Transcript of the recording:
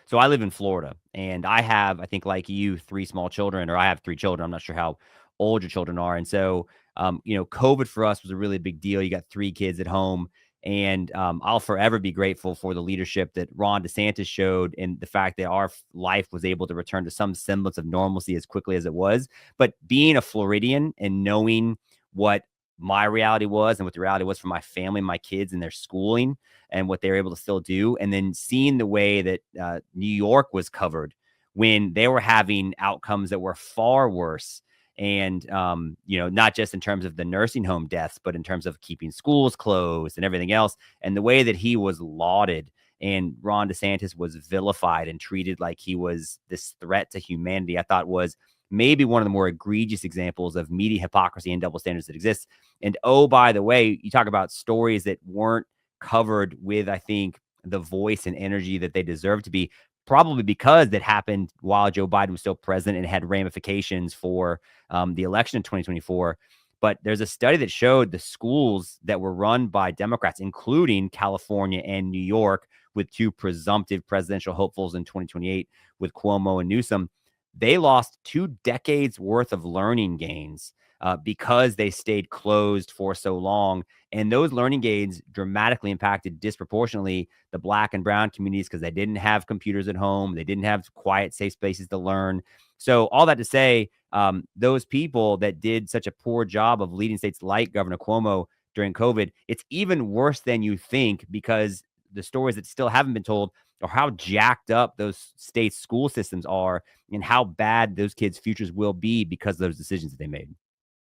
So I live in Florida, and I have, I think, like you, three small children, or I have three children. I'm not sure how old your children are. And so, COVID for us was a really big deal. You got three kids at home. And I'll forever be grateful for the leadership that Ron DeSantis showed and the fact that our life was able to return to some semblance of normalcy as quickly as it was. But being a Floridian and knowing what my reality was and what the reality was for my family, my kids, and their schooling, and what they were able to still do. And then seeing the way that New York was covered when they were having outcomes that were far worse. And, not just in terms of the nursing home deaths, but in terms of keeping schools closed and everything else. And the way that he was lauded and Ron DeSantis was vilified and treated like he was this threat to humanity, I thought was maybe one of the more egregious examples of media hypocrisy and double standards that exists. And oh, by the way, you talk about stories that weren't covered with, I think, the voice and energy that they deserve to be, probably because that happened while Joe Biden was still president and had ramifications for the election in 2024. But there's a study that showed the schools that were run by Democrats, including California and New York, with two presumptive presidential hopefuls in 2028 with Cuomo and Newsom, they lost 2 decades worth of learning gains because they stayed closed for so long. And those learning gains dramatically impacted disproportionately the Black and brown communities because they didn't have computers at home. They didn't have quiet, safe spaces to learn. So all that to say, those people that did such a poor job of leading states like Governor Cuomo during COVID, it's even worse than you think, because the stories that still haven't been told are how jacked up those states' school systems are and how bad those kids' futures will be because of those decisions that they made.